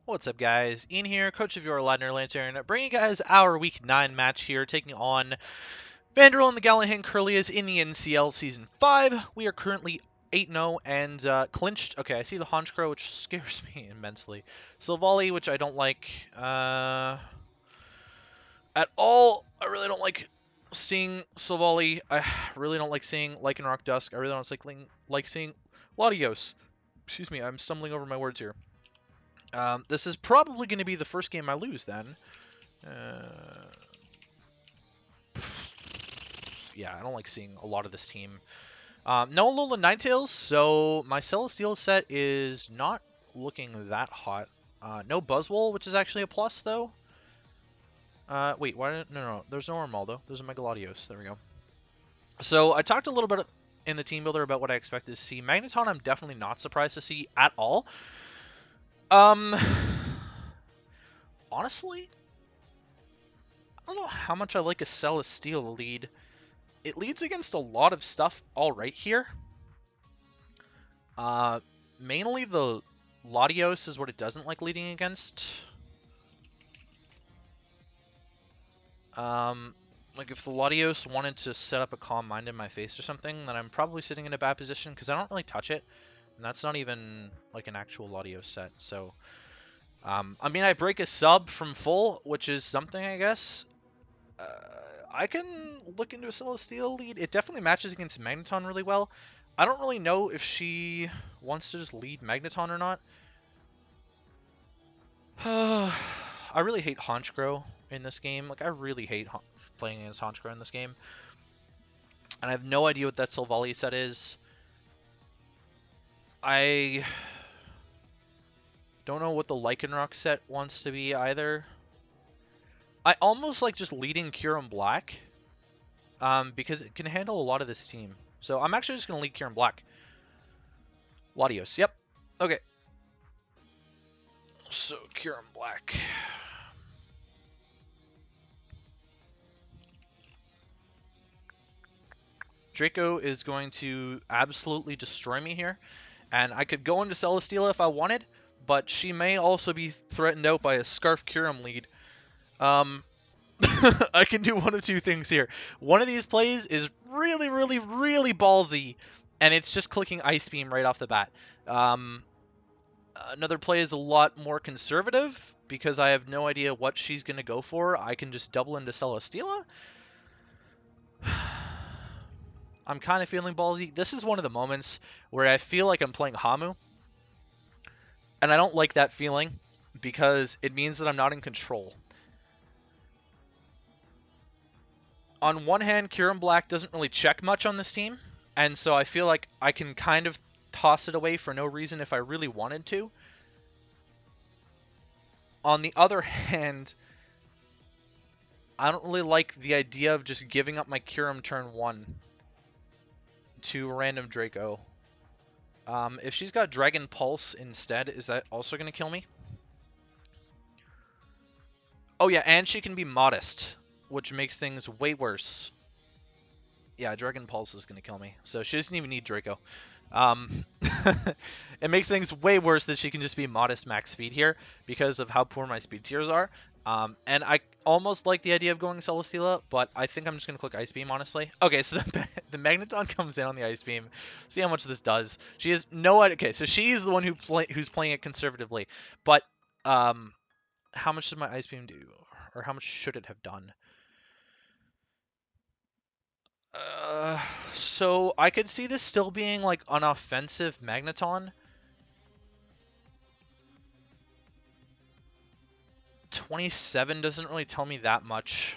What's up, guys? Ian here, coach of your Ladner Lanturn, bringing you guys our Week 9 match here, taking on Vandiril and the Gallahan Kirlias in the NCL Season 5. We are currently 8-0 and clinched. Okay, I see the Honchkrow, which scares me immensely. Silvally, which I don't like at all. I really don't like seeing Silvally. I really don't like seeing Lycanroc-Dusk. I really don't like seeing Latios. Excuse me, I'm stumbling over my words here. This is probably going to be the first game I lose then. Yeah, I don't like seeing a lot of this team. No Alola Ninetales, so my Celesteela set is not looking that hot. No Buzzwole, which is actually a plus, though. Wait, why? No, there's no Armaldo. There's a Mega Latios. There we go. So I talked a little bit in the team builder about what I expected to see. Magneton, I'm definitely not surprised to see at all. Honestly, I don't know how much I like a Celesteela lead. It leads against a lot of stuff all right here. Mainly the Latios is what it doesn't like leading against. Like if the Latios wanted to set up a Calm Mind in my face or something, then I'm probably sitting in a bad position because I don't really touch it. And that's not even like an actual Latios set, so... I mean, I break a sub from full, which is something, I guess. I can look into a Celesteela lead. It definitely matches against Magneton really well. I don't really know if she wants to just lead Magneton or not. I really hate Honchkrow in this game. Like, I really hate playing against Honchkrow in this game. And I have no idea what that Silvally set is. I don't know what the Lycanroc set wants to be either. I almost like just leading Kyurem-Black, because it can handle a lot of this team. So I'm actually just going to lead Kyurem-Black. Latios, yep. Okay. So, Kyurem-Black. Draco is going to absolutely destroy me here. And I could go into Celesteela if I wanted, but she may also be threatened out by a Scarf Kyurem lead. I can do one of two things here. One of these plays is really, really, really ballsy, and it's just clicking Ice Beam right off the bat. Another play is a lot more conservative, because I have no idea what she's going to go for. I can just double into Celesteela. I'm kind of feeling ballsy. This is one of the moments where I feel like I'm playing Hamu, and I don't like that feeling, because it means that I'm not in control. On one hand, Kyurem-Black doesn't really check much on this team, and so I feel like I can kind of toss it away for no reason if I really wanted to. On the other hand, I don't really like the idea of just giving up my Kyurem turn 1 to a random Draco. If she's got Dragon Pulse instead, is that also going to kill me? Oh yeah, and she can be Modest, which makes things way worse. Yeah, Dragon Pulse is going to kill me, so she doesn't even need Draco. It makes things way worse that she can just be Modest max speed here because of how poor my speed tiers are. And I almost like the idea of going Celesteela, but I think I'm just going to click Ice Beam, honestly. Okay, so the Magneton comes in on the Ice Beam. See how much this does. She has no idea. Okay, so she's the one who's playing it conservatively. But how much does my Ice Beam do? Or how much should it have done? So I could see this still being like an offensive Magneton. 27 doesn't really tell me that much.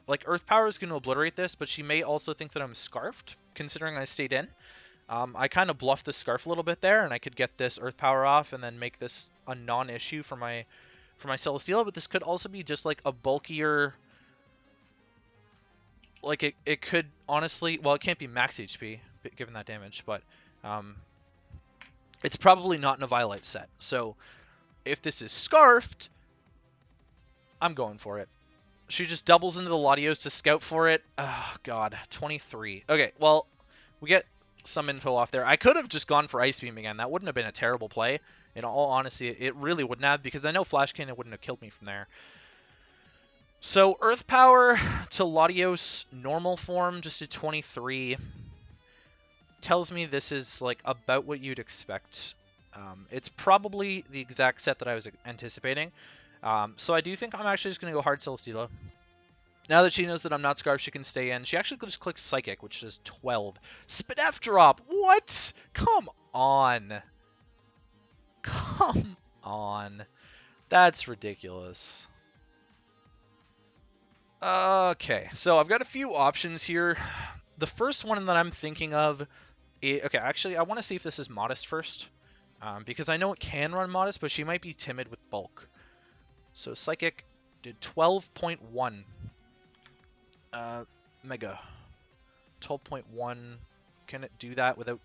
Like, Earth Power is going to obliterate this, but she may also think that I'm Scarfed, considering I stayed in. I kind of bluffed the Scarf a little bit there, and I could get this Earth Power off and then make this a non-issue for my Celesteela, but this could also be just like a bulkier... Like, it could honestly... Well, it can't be max HP, given that damage, but... it's probably not in a Violet set. So, if this is Scarfed, I'm going for it. She just doubles into the Latios to scout for it. Oh, God. 23. Okay, well, we get some info off there. I could have just gone for Ice Beam again. That wouldn't have been a terrible play. In all honesty, it really wouldn't have, because I know Flash Cannon wouldn't have killed me from there. So Earth Power to Latios normal form, just a 23. Tells me this is like about what you'd expect. It's probably the exact set that I was anticipating. So I do think I'm actually just going to go hard Celesteela. Now that she knows that I'm not Scarf, she can stay in. She actually just clicks Psychic, which is 12. Spinef drop! What? Come on. Come on. That's ridiculous. Okay, so I've got a few options here. The first one that I'm thinking of is... Okay, actually, I want to see if this is Modest first. Because I know it can run Modest, but she might be timid with Bulk. So Psychic did 12.1. Mega. 12.1. Can it do that without...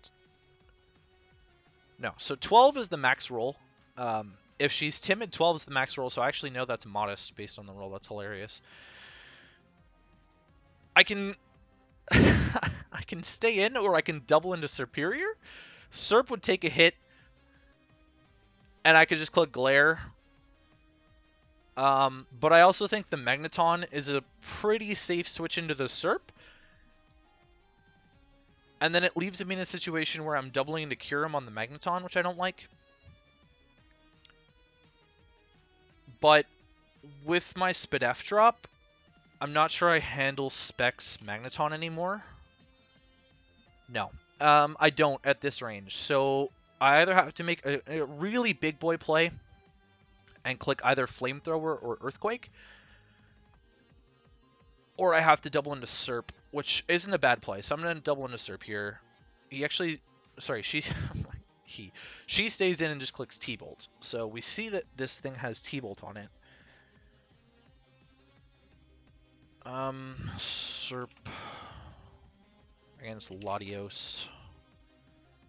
No. So 12 is the max roll. If she's timid, 12 is the max roll, so I actually know that's Modest based on the roll. That's hilarious. I can... I can stay in, or I can double into Superior. Serp would take a hit, and I could just click Glare. But I also think the Magneton is a pretty safe switch into the Serp. And then it leaves me in a situation where I'm doubling into Kyurem on the Magneton, which I don't like. But with my Spinef drop, I'm not sure I handle Specs Magneton anymore. No, I don't at this range. So I either have to make a really big boy play and click either Flamethrower or Earthquake, or I have to double into Serp, which isn't a bad play. So I'm going to double into Serp here. He actually... Sorry, she stays in and just clicks T-Bolt. So we see that this thing has T-Bolt on it. Serp against Latios.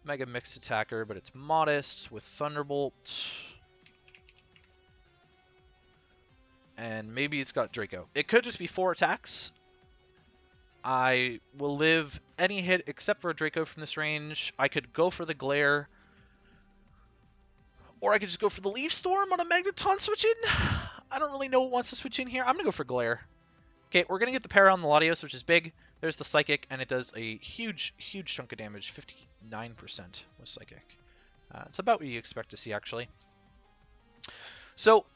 Mega Mixed Attacker, but it's Modest with Thunderbolt. And maybe it's got Draco. It could just be 4 attacks. I will live any hit except for a Draco from this range. I could go for the Glare. Or I could just go for the Leaf Storm on a Magneton switch in. I don't really know what wants to switch in here. I'm going to go for Glare. Okay, we're going to get the Para on the Latios, which is big. There's the Psychic, and it does a huge, huge chunk of damage. 59% with Psychic. It's about what you expect to see, actually. So,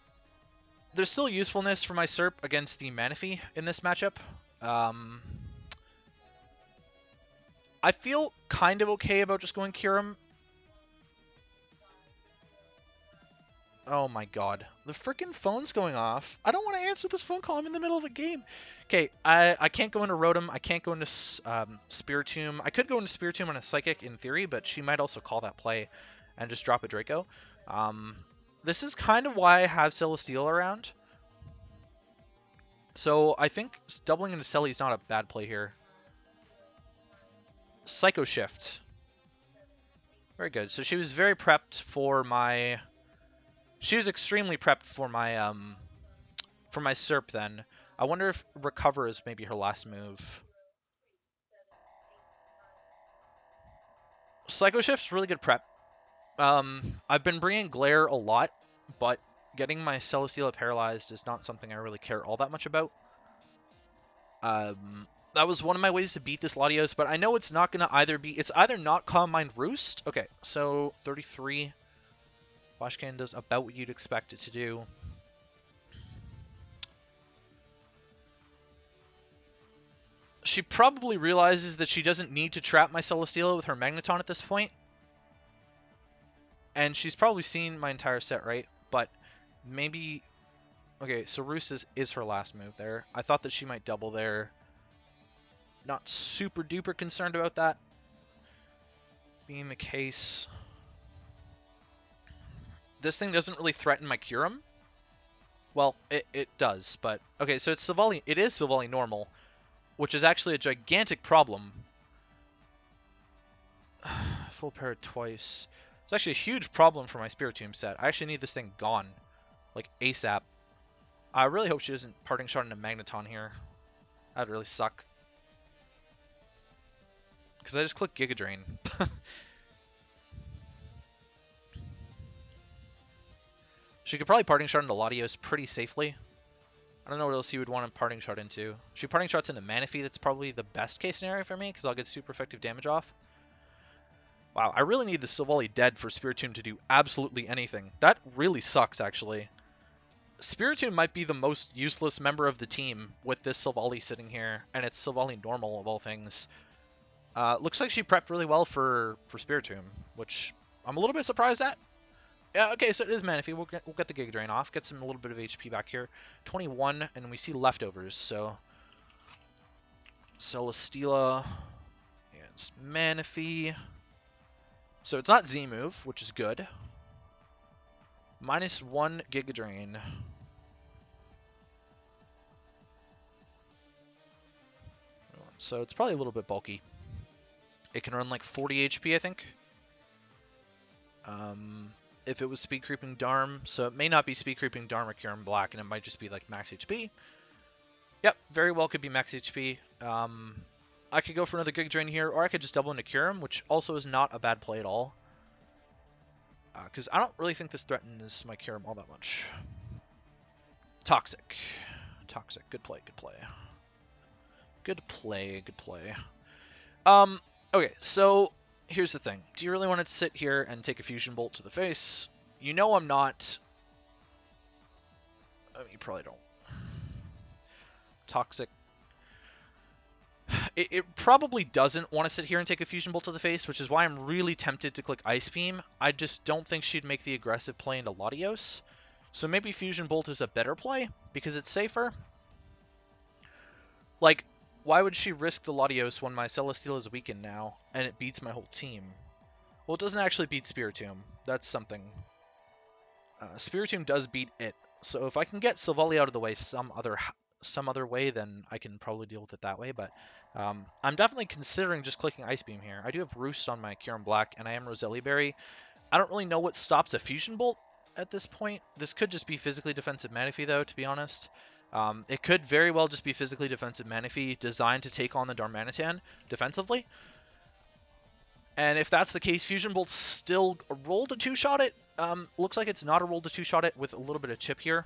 there's still usefulness for my Serp against the Manaphy in this matchup. I feel kind of okay about just going Kyurem. Oh my god. The freaking phone's going off. I don't want to answer this phone call. I'm in the middle of a game. Okay, I can't go into Rotom. I can't go into Spiritomb. I could go into Spiritomb on a Psychic in theory, but she might also call that play and just drop a Draco. This is kind of why I have Celesteela around. So I think doubling into Celi is not a bad play here. Psycho Shift. Very good. So she was very prepped for my... She was extremely prepped for my Serp then. I wonder if Recover is maybe her last move. Psycho Shift's really good prep. I've been bringing Glare a lot, but getting my Celesteela paralyzed is not something I really care all that much about. That was one of my ways to beat this Latios, but I know it's not going to either be... It's either not Calm Mind Roost. Okay, so 33. Flash Cannon does about what you'd expect it to do. She probably realizes that she doesn't need to trap my Celesteela with her Magneton at this point. And she's probably seen my entire set, right? But maybe... Okay, so Roost is her last move there. I thought that she might double there. Not super duper concerned about that being the case. This thing doesn't really threaten my Kyurem. Well, it does, but... Okay, so it's Silvally. It is Silvally normal, which is actually a gigantic problem. Full parry twice. It's actually a huge problem for my Spiritomb set. I actually need this thing gone. Like, ASAP. I really hope she doesn't Parting Shot into Magneton here. That'd really suck. Because I just clicked Giga Drain. She could probably Parting Shot into Latios pretty safely. I don't know what else he would want to Parting Shot into. If she Parting Shots into Manaphy, that's probably the best case scenario for me, because I'll get super effective damage off. Wow, I really need the Silvally dead for Spiritomb to do absolutely anything. That really sucks, actually. Spiritomb might be the most useless member of the team with this Silvally sitting here, and it's Silvally normal of all things. Looks like she prepped really well for Spiritomb, which I'm a little bit surprised at. Yeah, okay, so it is Manaphy. We'll get the Giga Drain off, get some a little bit of HP back here. 21, and we see leftovers, so Celesteela against Manaphy. So it's not Z move, which is good. -1 Giga Drain. So it's probably a little bit bulky. It can run like 40 HP, I think. If it was Speed Creeping Darm, so it may not be Speed Creeping Darm or Kyurem-Black, and it might just be like max HP. Yep, very well could be max HP. I could go for another Giga Drain here, or I could just double into Kyurem, which also is not a bad play at all. Because I don't really think this threatens my Kyurem all that much. Toxic. Toxic. Good play, good play. Good play, good play. Okay, so here's the thing. Do you really want to sit here and take a Fusion Bolt to the face? You know I'm not... I mean, you probably don't. Toxic. It probably doesn't want to sit here and take a Fusion Bolt to the face, which is why I'm really tempted to click Ice Beam. I just don't think she'd make the aggressive play into Latios. So maybe Fusion Bolt is a better play, because it's safer. Like, why would she risk the Latios when my Celesteela is weakened now, and it beats my whole team? Well, it doesn't actually beat Spiritomb. That's something. Spiritomb does beat it. So if I can get Silvally out of the way some other way, then I can probably deal with it that way. But I'm definitely considering just clicking Ice Beam here. I do have Roost on my Kyurem-Black, and I am Roselia Berry. I don't really know what stops a Fusion Bolt at this point. This could just be physically defensive Manaphy, though, to be honest. It could very well just be physically defensive Manaphy designed to take on the Darmanitan defensively. And if that's the case, Fusion Bolt's still a roll to two-shot it. Looks like it's not a roll to two-shot it with a little bit of chip here.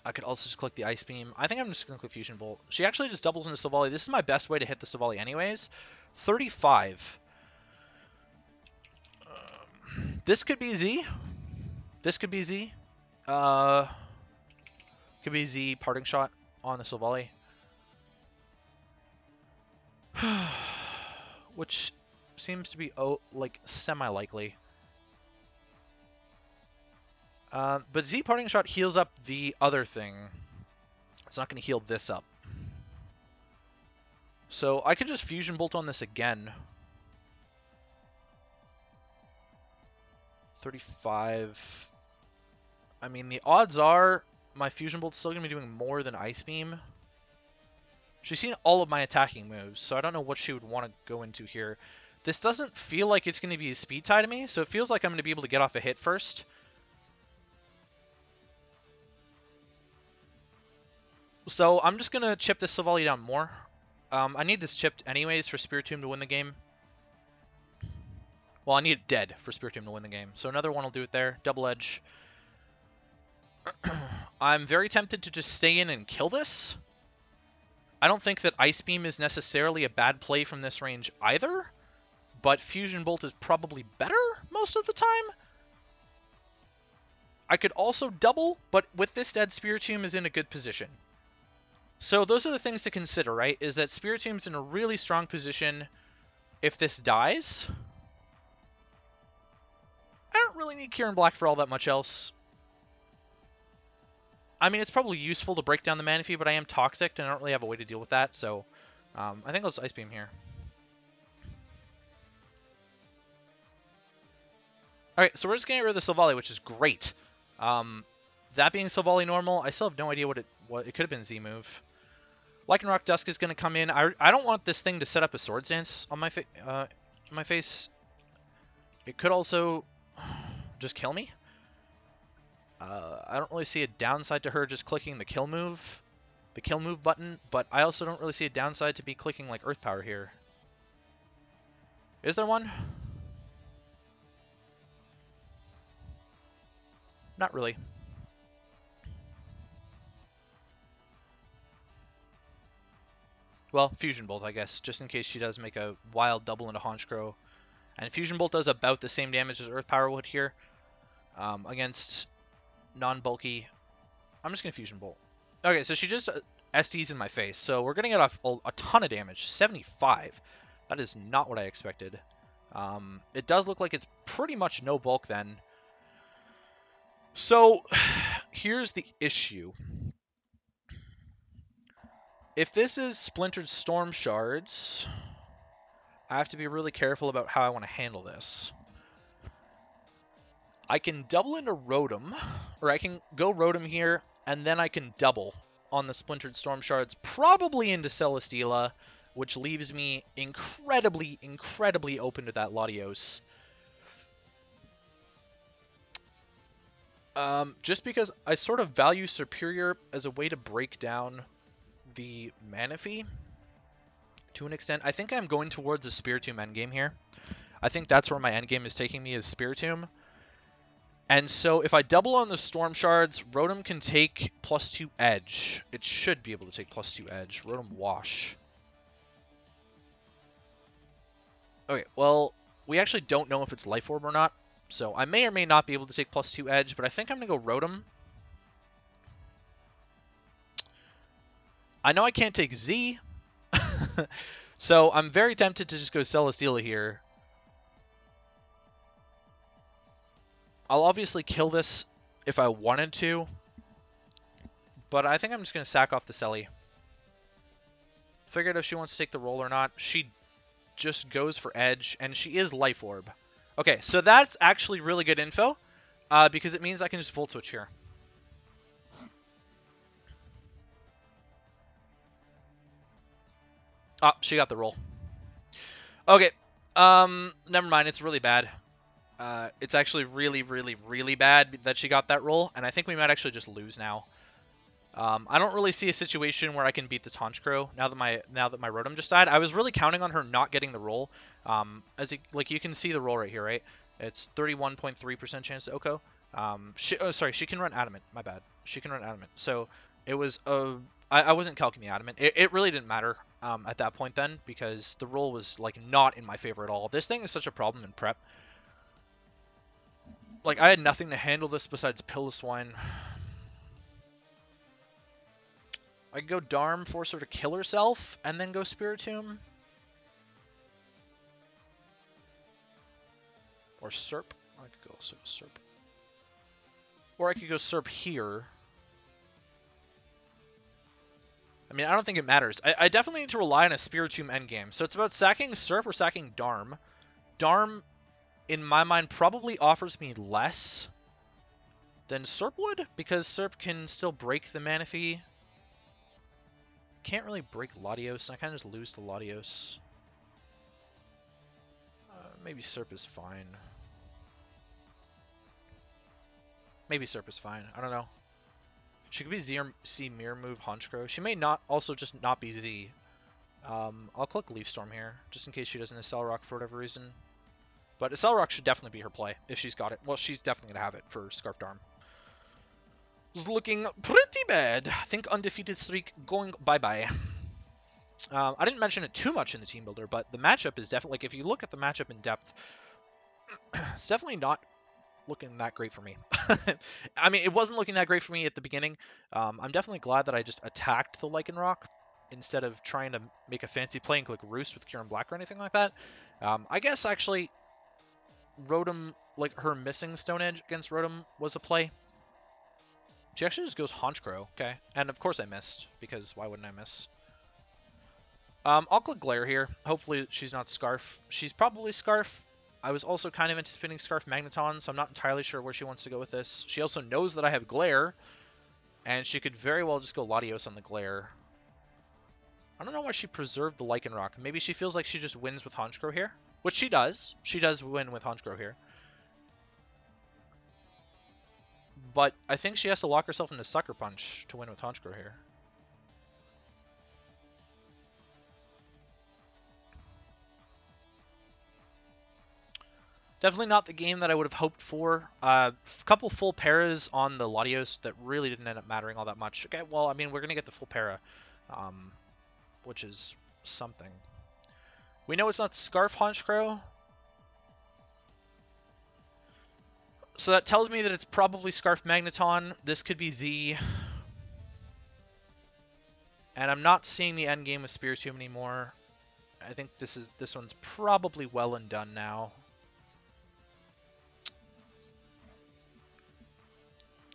I could also just click the Ice Beam. I think I'm just going to click Fusion Bolt. She actually just doubles into Silvally. This is my best way to hit the Silvally anyways. 35. This could be Z. This could be Z. Could be Z Parting Shot on the Silvally. Which seems to be like semi-likely. But Z Parting Shot heals up the other thing. It's not going to heal this up. So I could just Fusion Bolt on this again. 35. I mean, the odds are my Fusion Bolt's still going to be doing more than Ice Beam. She's seen all of my attacking moves, so I don't know what she would want to go into here. This doesn't feel like it's going to be a speed tie to me, so it feels like I'm going to be able to get off a hit first. So I'm just going to chip this Silvally down more. I need this chipped anyways for Spiritomb to win the game. Well, I need it dead for Spiritomb to win the game. So another one will do it there. Double Edge. I'm very tempted to just stay in and kill this. I don't think that Ice Beam is necessarily a bad play from this range either. But Fusion Bolt is probably better most of the time. I could also double, but with this dead, Spiritomb is in a good position. So those are the things to consider, right? Is that Spiritomb's in a really strong position if this dies. I don't really need Kyurem-Black for all that much else. I mean, it's probably useful to break down the Manaphy, but I am toxic, and I don't really have a way to deal with that, so I think I'll just Ice Beam here. Alright, so we're just getting rid of the Silvally, which is great. That being Silvally normal, I still have no idea what it could have been Z move. Lycanroc-Dusk is going to come in. I don't want this thing to set up a Swords Dance on my face. It could also just kill me. I don't really see a downside to her just clicking the kill move button, but I also don't really see a downside to be clicking like Earth Power here. Is there one? Not really. Well, Fusion Bolt, I guess, just in case she does make a wild double into Honchkrow. And Fusion Bolt does about the same damage as Earth Power would here against non-bulky. I'm just going to Fusion Bolt. Okay, so she just SDs in my face. So we're getting a ton of damage, 75. That is not what I expected. It does look like it's pretty much no bulk then. So here's the issue. If this is Splintered Storm Shards, I have to be really careful about how I want to handle this. I can double into Rotom, or I can go Rotom here, and then I can double on the Splintered Storm Shards, probably into Celesteela, which leaves me incredibly, incredibly open to that Latios. Just because I sort of value Superior as a way to break down the Manaphy to an extent. I think I'm going towards a Spiritomb endgame here. I think that's where my endgame is taking me, is Spiritomb. And so if I double on the Storm Shards, Rotom can take +2 Edge. It should be able to take +2 Edge. Rotom-Wash. Okay, well, we actually don't know if it's Life Orb or not. So I may or may not be able to take +2 Edge, but I think I'm going to go Rotom. I know I can't take Z. So I'm very tempted to just go Celesteela here. I'll obviously kill this if I wanted to, but I think I'm just going to sack off the Celly. Figured if she wants to take the roll or not. She just goes for Edge, and she is Life Orb. Okay, so that's actually really good info, because it means I can just Volt Switch here. Oh, she got the roll. Okay, never mind, it's really bad. It's actually really, really, really bad that she got that roll, and I think we might actually just lose now. I don't really see a situation where I can beat this Honchkrow now that my Rotom just died. I was really counting on her not getting the roll. Like you can see the roll right here, right? It's 31.3% chance to Oko. She can run Adamant. My bad. She can run Adamant. So it was I wasn't calcing the Adamant. It really didn't matter at that point then, because the roll was like not in my favor at all. This thing is such a problem in prep. Like I had nothing to handle this besides Piloswine. I could go Darm, force her to kill herself, and then go Spiritomb. Or Serp. I could go also Serp. Or I could go Serp here. I mean, I don't think it matters. I definitely need to rely on a Spiritomb endgame. So it's about sacking Serp or sacking Darm. Darm, in my mind, probably offers me less than Serp would, because Serp can still break the Manaphy. Can't really break Latios, and I kind of just lose to Latios. Maybe Serp is fine. Maybe Serp is fine. I don't know. She could be Z Mirror Move Honchkrow. She may not also just not be Z. I'll click Leaf Storm here, just in case she doesn't Accelerock for whatever reason. But Accelerock should definitely be her play, if she's got it. Well, she's definitely going to have it for Scarfed Arm. It's looking pretty bad. I think undefeated streak going bye-bye. I didn't mention it too much in the team builder, but the matchup is definitely, like, if you look at the matchup in depth, it's definitely not looking that great for me. I mean, it wasn't looking that great for me at the beginning. I'm definitely glad that I just attacked the Lycanroc instead of trying to make a fancy play and click Roost with Kyurem-Black or anything like that. I guess, actually, Rotom, like, her missing Stone Edge against Rotom was a play. She actually just goes Honchkrow, okay? And, of course, I missed, because why wouldn't I miss? I'll click Glare here. Hopefully she's not Scarf. She's probably Scarf. I was also kind of anticipating Scarf Magneton, so I'm not entirely sure where she wants to go with this. She also knows that I have Glare, and she could very well just go Latios on the Glare. I don't know why she preserved the Lycanroc. Maybe she feels like she just wins with Honchkrow here, which she does. She does win with Honchkrow here. But I think she has to lock herself into Sucker Punch to win with Honchkrow here. Definitely not the game that I would have hoped for. A couple full paras on the Latios that really didn't end up mattering all that much. Okay, well, I mean, we're going to get the full para, which is something. We know it's not Scarf Honchkrow, so that tells me that it's probably Scarf Magneton. This could be Z. And I'm not seeing the end game with Spiritomb anymore. I think this one's probably well and done now.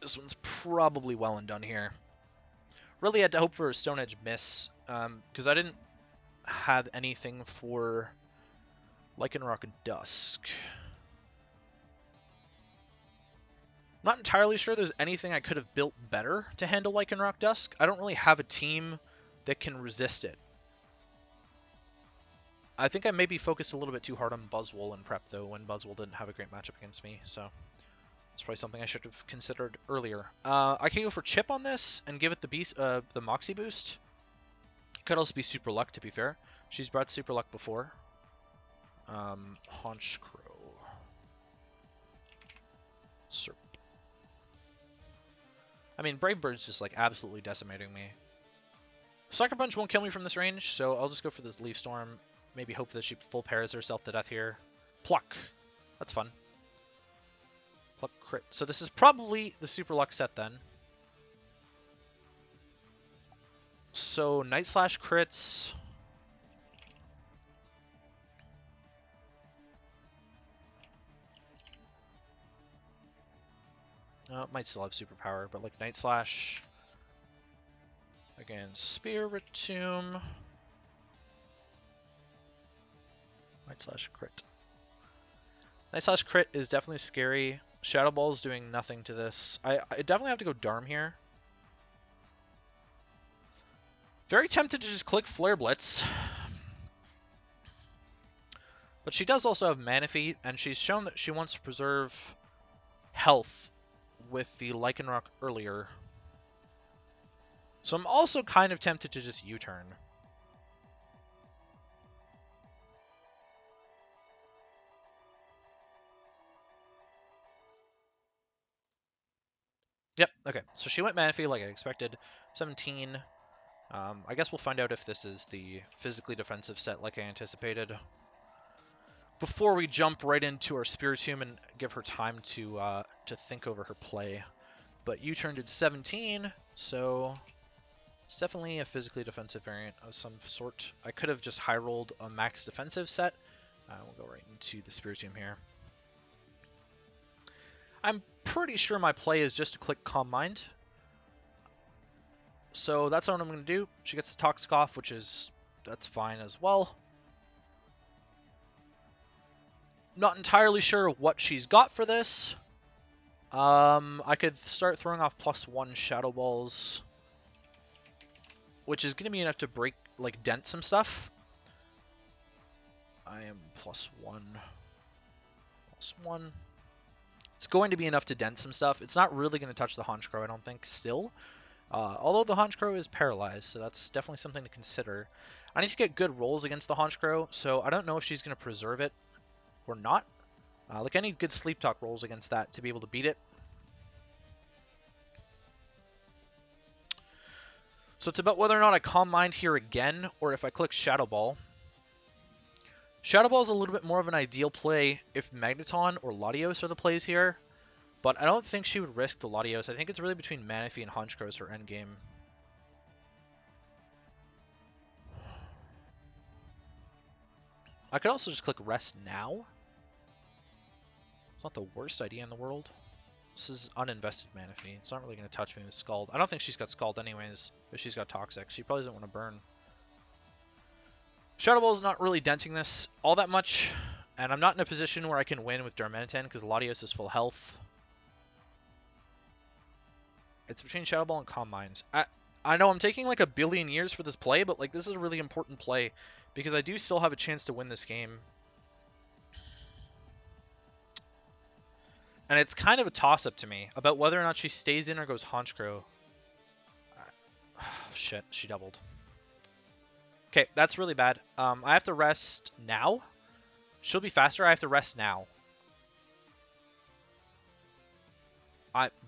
This one's probably well and done here. Really had to hope for a Stone Edge miss, because I didn't have anything for Lycanroc-Dusk. Not entirely sure there's anything I could have built better to handle Lycanroc-Dusk. I don't really have a team that can resist it. I think I maybe focused a little bit too hard on Buzzwole in prep, though, when Buzzwole didn't have a great matchup against me, so it's probably something I should have considered earlier. I can go for Chip on this and give it the Moxie boost. Could also be Super Luck, to be fair. She's brought Super Luck before. Honchkrow. Serp. I mean, Brave Bird's just, like, absolutely decimating me. Sucker Punch won't kill me from this range, so I'll just go for this Leaf Storm. Maybe hope that she full pairs herself to death here. Pluck. That's fun. Pluck crit. So this is probably the Super Luck set then. So Night Slash crits. It might still have superpower, but like Night Slash. Again, Spiritomb. Night Slash crit. Night Slash crit is definitely scary. Shadow Ball is doing nothing to this. I definitely have to go Darm here. Very tempted to just click Flare Blitz. But she does also have Manaphy, and she's shown that she wants to preserve health with the Lycanroc earlier. So I'm also kind of tempted to just U-turn. Yep, okay. So she went Manaphy like I expected. 17. I guess we'll find out if this is the physically defensive set like I anticipated. Before we jump right into our Spiritomb and give her time to think over her play. But you turned it to 17, so it's definitely a physically defensive variant of some sort. I could have just high-rolled a max defensive set. We'll go right into the Spiritomb here. I'm pretty sure my play is just to click Calm Mind. So that's what I'm going to do. She gets the Toxic off, that's fine as well. Not entirely sure what she's got for this. I could start throwing off +1 Shadow Balls, which is going to be enough to break, like, dent some stuff. I am +1. +1. It's going to be enough to dent some stuff. It's not really going to touch the Honchkrow, I don't think, still. Although the Honchkrow is paralyzed, so that's definitely something to consider. I need to get good rolls against the Honchkrow, so I don't know if she's going to preserve it or not. Like, I need good Sleep Talk rolls against that to be able to beat it. So it's about whether or not I Calm Mind here again, or if I click Shadow Ball. Shadow Ball is a little bit more of an ideal play if Magneton or Latios are the plays here, but I don't think she would risk the Latios. I think it's really between Manaphy and Honchkrow as her endgame. I could also just click Rest now. It's not the worst idea in the world. This is uninvested Manaphy. It's not really going to touch me with Scald. I don't think she's got Scald anyways, but she's got Toxic. She probably doesn't want to burn. Shadow Ball is not really denting this all that much, and I'm not in a position where I can win with Darmanitan because Latios is full health. It's between Shadow Ball and Calm Mind. I know I'm taking like a billion years for this play, but like this is a really important play because I do still have a chance to win this game. And it's kind of a toss-up to me about whether or not she stays in or goes Honchkrow. Shit, she doubled. Okay, that's really bad. I have to rest now. She'll be faster. I have to rest now.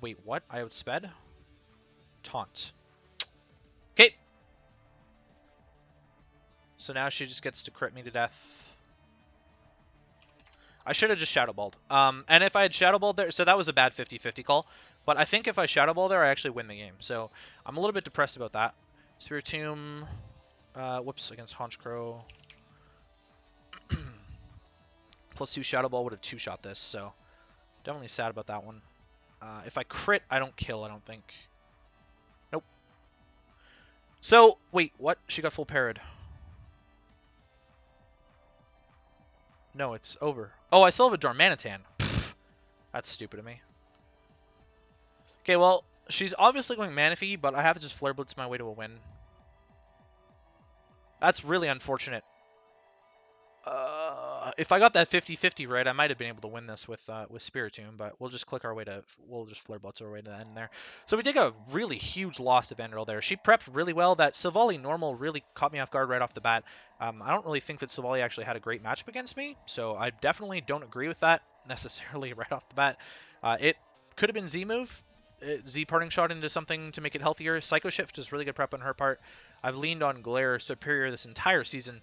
Wait, what? I outsped? Taunt. Okay. So now she just gets to crit me to death. I should have just Shadow Balled. And if I had Shadow Balled there, so that was a bad 50-50 call. But I think if I Shadow Ball there, I actually win the game. So I'm a little bit depressed about that. Spiritomb, whoops, against Honchkrow. Plus 2 Shadow Ball would have 2-shot this, so definitely sad about that one. If I crit, I don't kill, I don't think. Nope. So, wait, what? She got full parried. No, it's over. Oh, I still have a Darmanitan. Pfft, that's stupid of me. Okay, well, she's obviously going Manaphy, but I have to just Flare Blitz my way to a win. That's really unfortunate. If I got that 50-50 right, I might have been able to win this with Spiritomb, but we'll just click our way to, we'll just Flare Blitz our way to the end there. So we take a really huge loss to Vandiril there. She prepped really well. That Silvally normal really caught me off guard right off the bat. I don't really think that Silvally actually had a great matchup against me, so I definitely don't agree with that necessarily right off the bat. It could have been Z move. Z Parting Shot into something to make it healthier. Psycho Shift is really good prep on her part. I've leaned on Glare Superior this entire season.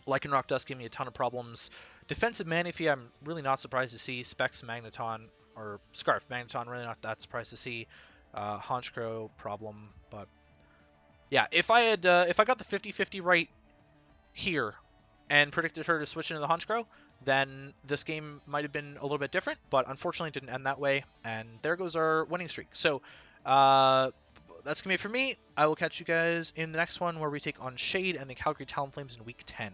Lycanroc-Dusk gave me a ton of problems. Defensive Manaphy, I'm really not surprised to see. Specs Magneton, or Scarf Magneton, really not that surprised to see. Honchkrow problem, but yeah, if I got the 50-50 right here and predicted her to switch into the Honchkrow, then this game might have been a little bit different, but unfortunately it didn't end that way, and there goes our winning streak. So, that's going to be it for me. I will catch you guys in the next one where we take on Shade and the Calgary Talonflames in Week 10.